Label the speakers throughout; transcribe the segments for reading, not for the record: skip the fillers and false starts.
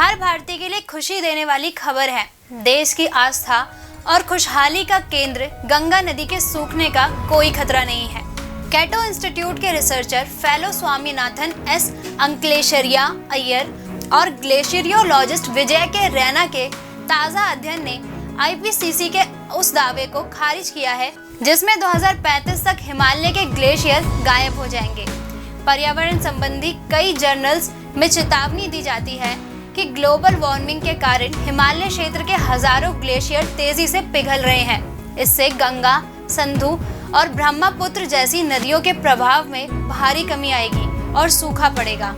Speaker 1: हर भारतीय के लिए खुशी देने वाली खबर है। देश की आस्था और खुशहाली का केंद्र गंगा नदी के सूखने का कोई खतरा नहीं है। कैटो इंस्टीट्यूट के researcher fellow Swaminathan S Anklesaria Aiyar और ग्लेशियरोलॉजिस्ट विजय के रैना के ताज़ा अध्ययन ने आईपीसीसी के उस दावे को खारिज किया है जिसमें 2035 तक हिमालय के ग्लेशियर गायब हो जाएंगे। पर्यावरण संबंधी कई जर्नल्स में चेतावनी दी जाती है कि ग्लोबल वार्मिंग के कारण हिमालय क्षेत्र के हजारों ग्लेशियर तेजी से पिघल रहे हैं। इससे गंगा, सिंधु और ब्रह्मपुत्र जैसी नदियों के प्रभाव में भारी कमी आएगी और सूखा पड़ेगा।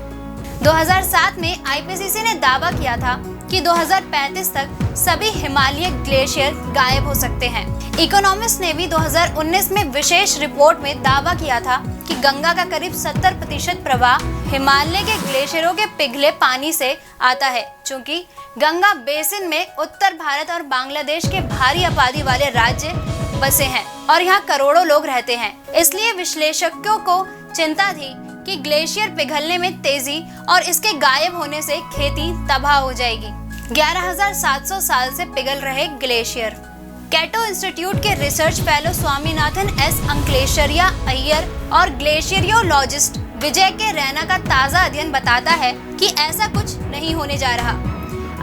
Speaker 1: 2007 में आईपीसीसी ने दावा किया था कि 2035 तक सभी हिमालय ग्लेशियर गायब हो सकते हैं। इकोनॉमिस्ट ने भी 2019 में विशेष रिपोर्ट में दावा किया था कि गंगा का करीब 70% प्रवाह हिमालय के ग्लेशियरों के पिघले पानी से आता है। चूंकि गंगा बेसिन में उत्तर भारत और बांग्लादेश के भारी आबादी वाले राज्य बसे हैं और यहाँ करोड़ों लोग रहते हैं, इसलिए विश्लेषकों को चिंता थी कि ग्लेशियर पिघलने में तेजी और इसके गायब होने से खेती तबाह हो जाएगी। 11,700 साल से पिघल रहे ग्लेशियर। कैटो इंस्टीट्यूट के research fellow Swaminathan S Anklesaria Aiyar और ग्लेशियरोलॉजिस्ट विजय के रैना का ताज़ा अध्ययन बताता है कि ऐसा कुछ नहीं होने जा रहा।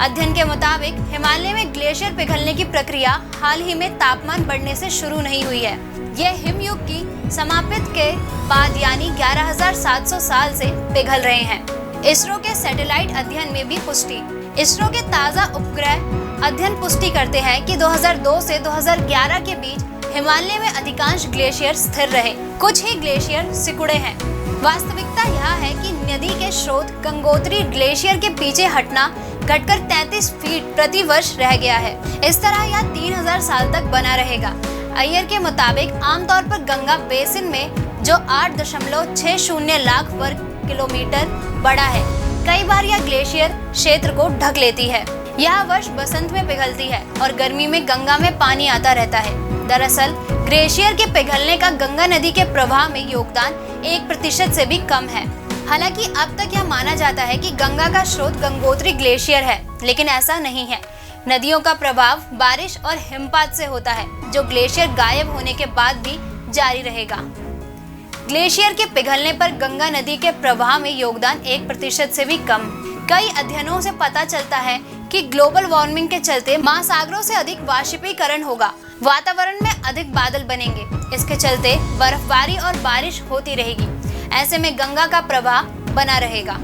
Speaker 1: अध्ययन के मुताबिक हिमालय में ग्लेशियर पिघलने की प्रक्रिया हाल ही में तापमान बढ़ने से शुरू नहीं हुई है। यह हिमयुग की समाप्ति के बाद यानी 11,700 साल से पिघल रहे हैं। इसरो के सैटेलाइट अध्ययन में भी पुष्टि। इसरो के ताज़ा उपग्रह अध्ययन पुष्टि करते हैं कि 2002 से 2011 के बीच हिमालय में अधिकांश ग्लेशियर स्थिर रहे, कुछ ही ग्लेशियर सिकुड़े हैं। वास्तविकता यह है कि नदी के स्रोत गंगोत्री ग्लेशियर के पीछे हटना घटकर 33 फीट प्रति वर्ष रह गया है। इस तरह यह 3000 साल तक बना रहेगा। अय्यर के मुताबिक आमतौर पर गंगा बेसिन में जो 8.60 लाख वर्ग किलोमीटर बड़ा है, कई बार यह ग्लेशियर क्षेत्र को ढक लेती है। यह वर्ष बसंत में पिघलती है और गर्मी में गंगा में पानी आता रहता है। दरअसल ग्लेशियर के पिघलने का गंगा नदी के प्रवाह में योगदान 1% से भी कम है। हालांकि अब तक यह माना जाता है कि गंगा का स्रोत गंगोत्री ग्लेशियर है, लेकिन ऐसा नहीं है। नदियों का प्रभाव बारिश और हिमपात से होता है, जो ग्लेशियर गायब होने के बाद भी जारी रहेगा। ग्लेशियर के पिघलने पर गंगा नदी के प्रवाह में योगदान 1% से भी कम। कई अध्ययनों से पता चलता है कि ग्लोबल वार्मिंग के चलते महासागरों से अधिक वाष्पीकरण होगा, वातावरण में अधिक बादल बनेंगे। इसके चलते बर्फबारी और बारिश होती रहेगी। ऐसे में गंगा का प्रवाह बना रहेगा।